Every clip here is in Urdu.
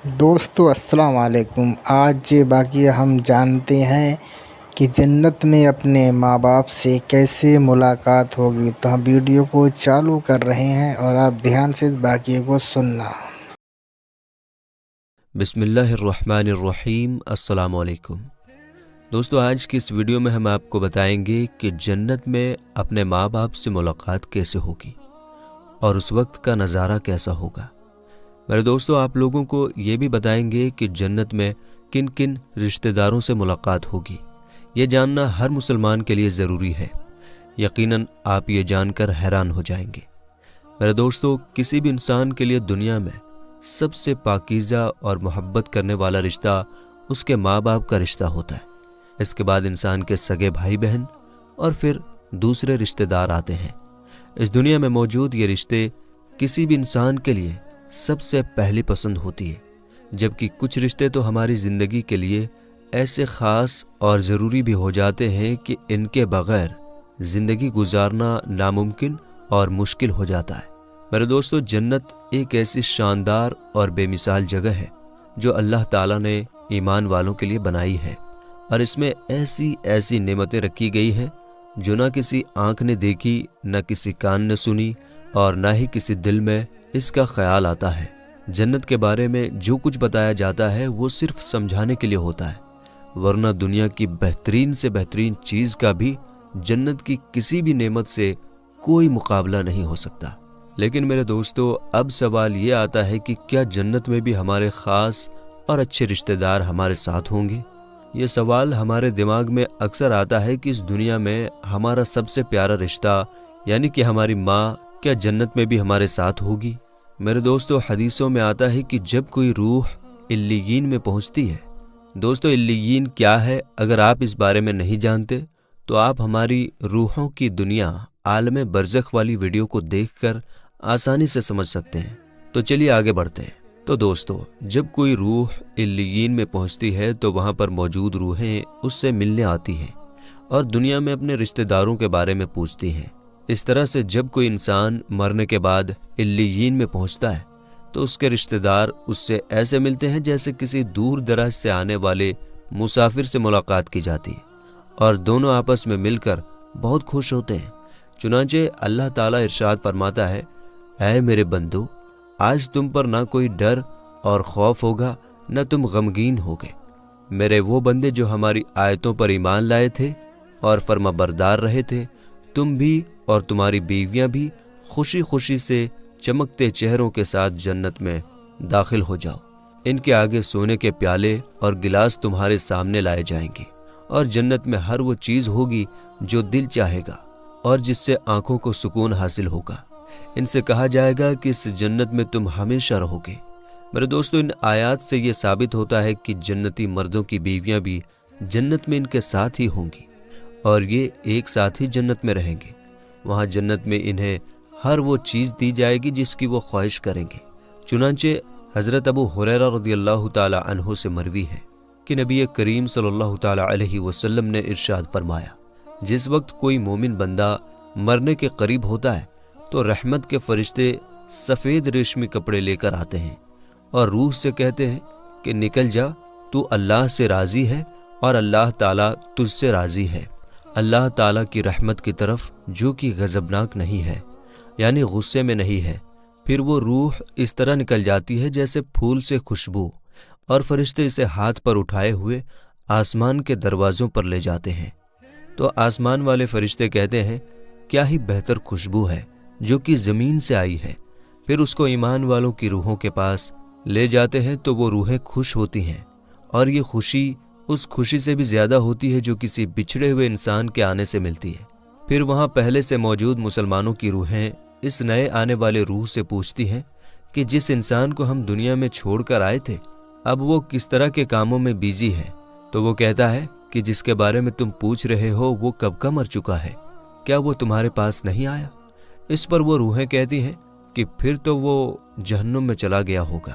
دوستو السلام علیکم۔ آج باقی ہم جانتے ہیں کہ جنت میں اپنے ماں باپ سے کیسے ملاقات ہوگی، تو ہم ویڈیو کو چالو کر رہے ہیں اور آپ دھیان سے اس باقی کو سننا۔ بسم اللہ الرحمن الرحیم۔ السلام علیکم دوستو، آج کی اس ویڈیو میں ہم آپ کو بتائیں گے کہ جنت میں اپنے ماں باپ سے ملاقات کیسے ہوگی اور اس وقت کا نظارہ کیسا ہوگا۔ میرے دوستو، آپ لوگوں کو یہ بھی بتائیں گے کہ جنت میں کن کن رشتہ داروں سے ملاقات ہوگی۔ یہ جاننا ہر مسلمان کے لیے ضروری ہے۔ یقیناً آپ یہ جان کر حیران ہو جائیں گے۔ میرے دوستو، کسی بھی انسان کے لیے دنیا میں سب سے پاکیزہ اور محبت کرنے والا رشتہ اس کے ماں باپ کا رشتہ ہوتا ہے۔ اس کے بعد انسان کے سگے بھائی بہن اور پھر دوسرے رشتہ دار آتے ہیں۔ اس دنیا میں موجود یہ رشتے کسی بھی انسان کے لیے سب سے پہلی پسند ہوتی ہے، جبکہ کچھ رشتے تو ہماری زندگی کے لیے ایسے خاص اور ضروری بھی ہو جاتے ہیں کہ ان کے بغیر زندگی گزارنا ناممکن اور مشکل ہو جاتا ہے۔ میرے دوستو، جنت ایک ایسی شاندار اور بے مثال جگہ ہے جو اللہ تعالیٰ نے ایمان والوں کے لیے بنائی ہے، اور اس میں ایسی ایسی نعمتیں رکھی گئی ہیں جو نہ کسی آنکھ نے دیکھی، نہ کسی کان نے سنی، اور نہ ہی کسی دل میں اس کا خیال آتا ہے۔ جنت کے بارے میں جو کچھ بتایا جاتا ہے وہ صرف سمجھانے کے لیے ہوتا ہے، ورنہ دنیا کی بہترین سے بہترین چیز کا بھی جنت کی کسی بھی نعمت سے کوئی مقابلہ نہیں ہو سکتا۔ لیکن میرے دوستو، اب سوال یہ آتا ہے کہ کیا جنت میں بھی ہمارے خاص اور اچھے رشتہ دار ہمارے ساتھ ہوں گے؟ یہ سوال ہمارے دماغ میں اکثر آتا ہے کہ اس دنیا میں ہمارا سب سے پیارا رشتہ یعنی کہ ہماری ماں کیا جنت میں بھی ہمارے ساتھ ہوگی؟ میرے دوستو، حدیثوں میں آتا ہے کہ جب کوئی روح علیین میں پہنچتی ہے۔ دوستو، علیین کیا ہے؟ اگر آپ اس بارے میں نہیں جانتے تو آپ ہماری روحوں کی دنیا عالم برزخ والی ویڈیو کو دیکھ کر آسانی سے سمجھ سکتے ہیں۔ تو چلیے آگے بڑھتے ہیں۔ تو دوستو، جب کوئی روح علیین میں پہنچتی ہے تو وہاں پر موجود روحیں اس سے ملنے آتی ہیں اور دنیا میں اپنے رشتہ داروں کے بارے میں پوچھتی ہیں۔ اس طرح سے جب کوئی انسان مرنے کے بعد علیین میں پہنچتا ہے تو اس کے رشتہ دار اس سے ایسے ملتے ہیں جیسے کسی دور دراز سے آنے والے مسافر سے ملاقات کی جاتی ہے، اور دونوں آپس میں مل کر بہت خوش ہوتے ہیں۔ چنانچہ اللہ تعالیٰ ارشاد فرماتا ہے، اے میرے بندو، آج تم پر نہ کوئی ڈر اور خوف ہوگا، نہ تم غمگین ہوگے۔ میرے وہ بندے جو ہماری آیتوں پر ایمان لائے تھے اور فرما بردار رہے تھے، تم بھی اور تمہاری بیویاں بھی خوشی خوشی سے چمکتے چہروں کے ساتھ جنت میں داخل ہو جاؤ۔ ان کے آگے سونے کے پیالے اور گلاس تمہارے سامنے لائے جائیں گے، اور جنت میں ہر وہ چیز ہوگی جو دل چاہے گا اور جس سے آنکھوں کو سکون حاصل ہوگا۔ ان سے کہا جائے گا کہ اس جنت میں تم ہمیشہ رہو گے۔ میرے دوستو، ان آیات سے یہ ثابت ہوتا ہے کہ جنتی مردوں کی بیویاں بھی جنت میں ان کے ساتھ ہی ہوں گی، اور یہ ایک ساتھ ہی جنت میں رہیں گے۔ وہاں جنت میں انہیں ہر وہ چیز دی جائے گی جس کی وہ خواہش کریں گے۔ چنانچہ حضرت ابو ہریرہ رضی اللہ تعالی عنہ سے مروی ہے کہ نبی کریم صلی اللہ تعالی علیہ وسلم نے ارشاد فرمایا، جس وقت کوئی مومن بندہ مرنے کے قریب ہوتا ہے تو رحمت کے فرشتے سفید ریشمی کپڑے لے کر آتے ہیں اور روح سے کہتے ہیں کہ نکل جا، تو اللہ سے راضی ہے اور اللہ تعالیٰ تجھ سے راضی ہے، اللہ تعالیٰ کی رحمت کی طرف جو کہ غضبناک نہیں ہے، یعنی غصے میں نہیں ہے۔ پھر وہ روح اس طرح نکل جاتی ہے جیسے پھول سے خوشبو، اور فرشتے اسے ہاتھ پر اٹھائے ہوئے آسمان کے دروازوں پر لے جاتے ہیں۔ تو آسمان والے فرشتے کہتے ہیں، کیا ہی بہتر خوشبو ہے جو کہ زمین سے آئی ہے۔ پھر اس کو ایمان والوں کی روحوں کے پاس لے جاتے ہیں تو وہ روحیں خوش ہوتی ہیں، اور یہ خوشی اس خوشی سے بھی زیادہ ہوتی ہے جو کسی بچھڑے ہوئے انسان کے آنے سے ملتی ہے۔ پھر وہاں پہلے سے موجود مسلمانوں کی روحیں اس نئے آنے والے روح سے پوچھتی ہیں کہ جس انسان کو ہم دنیا میں چھوڑ کر آئے تھے، اب وہ کس طرح کے کاموں میں بیزی ہے؟ تو وہ کہتا ہے کہ جس کے بارے میں تم پوچھ رہے ہو وہ کب کا مر چکا ہے، کیا وہ تمہارے پاس نہیں آیا؟ اس پر وہ روحیں کہتی ہیں کہ پھر تو وہ جہنم میں چلا گیا ہوگا۔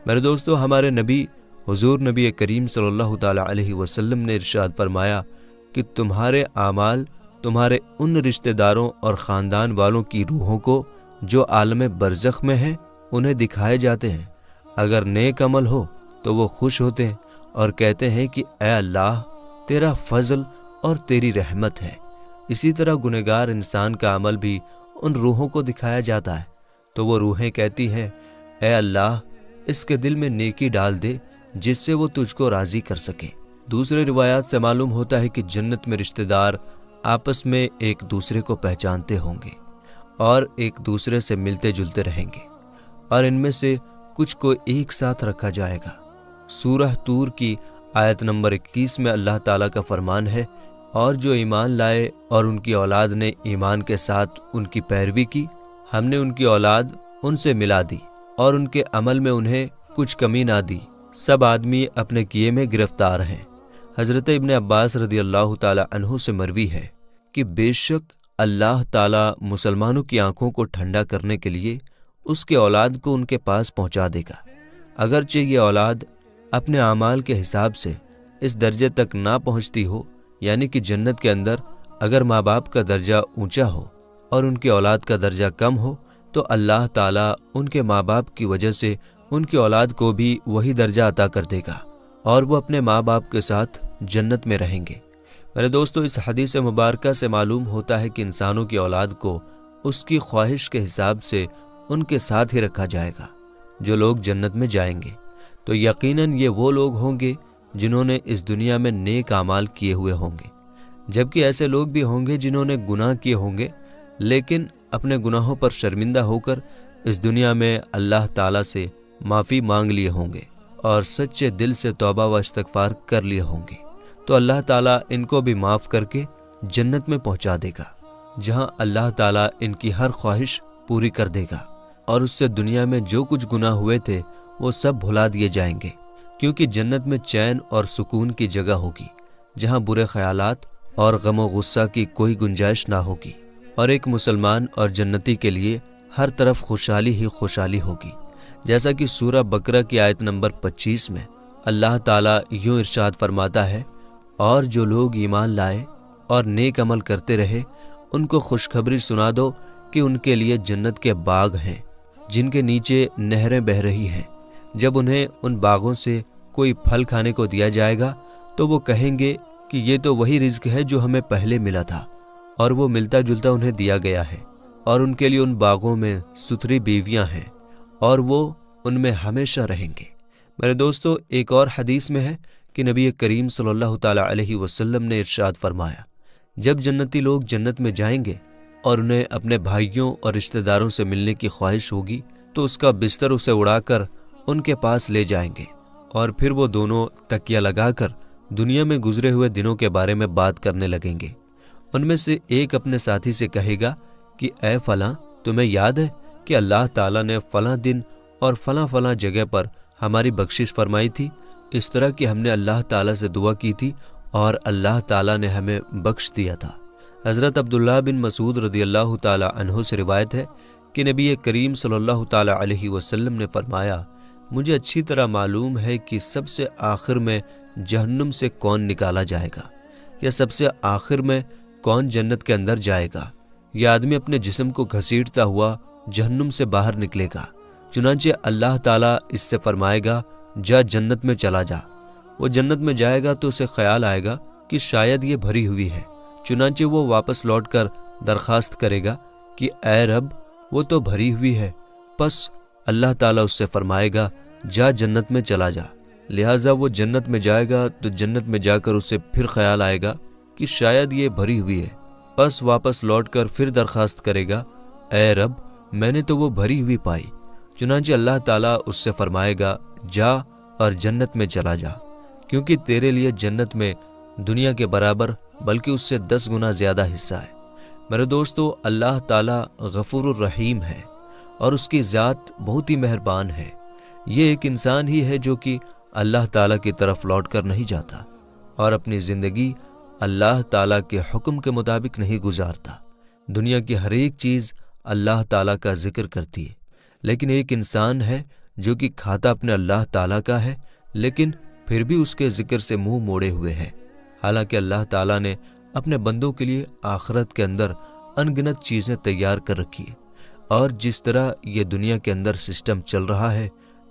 میرے دوستو، ہمارے نبی حضور نبی کریم صلی اللہ تعالی علیہ وسلم نے ارشاد فرمایا کہ تمہارے اعمال تمہارے ان رشتہ داروں اور خاندان والوں کی روحوں کو جو عالم برزخ میں ہیں انہیں دکھائے جاتے ہیں، اگر نیک عمل ہو تو وہ خوش ہوتے ہیں اور کہتے ہیں کہ اے اللہ تیرا فضل اور تیری رحمت ہے۔ اسی طرح گنہگار انسان کا عمل بھی ان روحوں کو دکھایا جاتا ہے تو وہ روحیں کہتی ہیں اے اللہ اس کے دل میں نیکی ڈال دے جس سے وہ تجھ کو راضی کر سکے۔ دوسرے روایات سے معلوم ہوتا ہے کہ جنت میں رشتہ دار آپس میں ایک دوسرے کو پہچانتے ہوں گے اور ایک دوسرے سے ملتے جلتے رہیں گے، اور ان میں سے کچھ کو ایک ساتھ رکھا جائے گا۔ سورہ طور کی آیت نمبر 21 میں اللہ تعالیٰ کا فرمان ہے، اور جو ایمان لائے اور ان کی اولاد نے ایمان کے ساتھ ان کی پیروی کی، ہم نے ان کی اولاد ان سے ملا دی اور ان کے عمل میں انہیں کچھ کمی نہ دی، سب آدمی اپنے کیے میں گرفتار ہیں۔ حضرت ابن عباس رضی اللہ تعالیٰ عنہ سے مروی ہے کہ بے شک اللہ تعالیٰ مسلمانوں کی آنکھوں کو ٹھنڈا کرنے کے لیے اس کے اولاد کو ان کے پاس پہنچا دے گا، اگرچہ یہ اولاد اپنے اعمال کے حساب سے اس درجے تک نہ پہنچتی ہو، یعنی کہ جنت کے اندر اگر ماں باپ کا درجہ اونچا ہو اور ان کی اولاد کا درجہ کم ہو تو اللہ تعالیٰ ان کے ماں باپ کی وجہ سے ان کی اولاد کو بھی وہی درجہ عطا کر دے گا اور وہ اپنے ماں باپ کے ساتھ جنت میں رہیں گے۔ میرے دوستو، اس حدیث مبارکہ سے معلوم ہوتا ہے کہ انسانوں کی اولاد کو اس کی خواہش کے حساب سے ان کے ساتھ ہی رکھا جائے گا۔ جو لوگ جنت میں جائیں گے تو یقیناً یہ وہ لوگ ہوں گے جنہوں نے اس دنیا میں نیک اعمال کیے ہوئے ہوں گے، جبکہ ایسے لوگ بھی ہوں گے جنہوں نے گناہ کیے ہوں گے لیکن اپنے گناہوں پر شرمندہ ہو کر اس دنیا میں اللہ تعالیٰ سے معافی مانگ لیے ہوں گے اور سچے دل سے توبہ و استغفار کر لیے ہوں گے، تو اللہ تعالیٰ ان کو بھی معاف کر کے جنت میں پہنچا دے گا، جہاں اللہ تعالیٰ ان کی ہر خواہش پوری کر دے گا، اور اس سے دنیا میں جو کچھ گناہ ہوئے تھے وہ سب بھلا دیے جائیں گے، کیونکہ جنت میں چین اور سکون کی جگہ ہوگی، جہاں برے خیالات اور غم و غصہ کی کوئی گنجائش نہ ہوگی، اور ایک مسلمان اور جنتی کے لیے ہر طرف خوشحالی ہی خوشحالی ہوگی۔ جیسا کہ سورہ بقرہ کی آیت نمبر 25 میں اللہ تعالیٰ یوں ارشاد فرماتا ہے، اور جو لوگ ایمان لائے اور نیک عمل کرتے رہے ان کو خوشخبری سنا دو کہ ان کے لیے جنت کے باغ ہیں جن کے نیچے نہریں بہہ رہی ہیں۔ جب انہیں ان باغوں سے کوئی پھل کھانے کو دیا جائے گا تو وہ کہیں گے کہ یہ تو وہی رزق ہے جو ہمیں پہلے ملا تھا، اور وہ ملتا جلتا انہیں دیا گیا ہے، اور ان کے لیے ان باغوں میں ستھری بیویاں ہیں اور وہ ان میں ہمیشہ رہیں گے۔ میرے دوستو، ایک اور حدیث میں ہے کہ نبی کریم صلی اللہ تعالیٰ علیہ وسلم نے ارشاد فرمایا، جب جنتی لوگ جنت میں جائیں گے اور انہیں اپنے بھائیوں اور رشتہ داروں سے ملنے کی خواہش ہوگی تو اس کا بستر اسے اڑا کر ان کے پاس لے جائیں گے، اور پھر وہ دونوں تکیہ لگا کر دنیا میں گزرے ہوئے دنوں کے بارے میں بات کرنے لگیں گے۔ ان میں سے ایک اپنے ساتھی سے کہے گا کہ اے فلاں، تمہیں یاد ہے کہ اللہ تعالیٰ نے فلاں دن اور فلاں فلاں جگہ پر ہماری بخشش فرمائی تھی، اس طرح کہ ہم نے اللہ تعالیٰ سے دعا کی تھی اور اللہ تعالیٰ نے ہمیں بخش دیا تھا۔ حضرت عبداللہ بن مسعود رضی اللہ تعالیٰ عنہ سے روایت ہے کہ نبی کریم صلی اللہ تعالیٰ علیہ وسلم نے فرمایا، مجھے اچھی طرح معلوم ہے کہ سب سے آخر میں جہنم سے کون نکالا جائے گا، یا سب سے آخر میں کون جنت کے اندر جائے گا۔ یہ آدمی اپنے جسم کو گھسیٹتا ہوا جہنم سے باہر نکلے گا، چنانچہ اللہ تعالیٰ اس سے فرمائے گا جا جنت میں چلا جا۔ وہ جنت میں جائے گا تو اسے خیال آئے گا کہ شاید یہ بھری ہوئی ہے، چنانچہ وہ واپس لوٹ کر درخواست کرے گا کہ اے رب وہ تو بھری ہوئی ہے، پس اللہ تعالیٰ اس سے فرمائے گا جا جنت میں چلا جا۔ لہٰذا وہ جنت میں جائے گا تو جنت میں جا کر اسے پھر خیال آئے گا کہ شاید یہ بھری ہوئی ہے، پس واپس لوٹ کر پھر درخواست کرے گا اے رب میں نے تو وہ بھری ہوئی پائی، چنانچہ اللہ تعالیٰ اس سے فرمائے گا جا اور جنت میں چلا جا، کیونکہ تیرے لیے جنت میں دنیا کے برابر بلکہ اس سے 10 گنا زیادہ حصہ ہے۔ میرے دوستو، اللہ تعالیٰ غفور الرحیم ہے اور اس کی ذات بہت ہی مہربان ہے۔ یہ ایک انسان ہی ہے جو کہ اللہ تعالیٰ کی طرف لوٹ کر نہیں جاتا اور اپنی زندگی اللہ تعالیٰ کے حکم کے مطابق نہیں گزارتا۔ دنیا کی ہر ایک چیز اللہ تعالیٰ کا ذکر کرتی ہے، لیکن ایک انسان ہے جو کہ کھاتا اپنے اللہ تعالیٰ کا ہے لیکن پھر بھی اس کے ذکر سے منہ موڑے ہوئے ہے، حالانکہ اللہ تعالیٰ نے اپنے بندوں کے لیے آخرت کے اندر ان گنت چیزیں تیار کر رکھی ہے، اور جس طرح یہ دنیا کے اندر سسٹم چل رہا ہے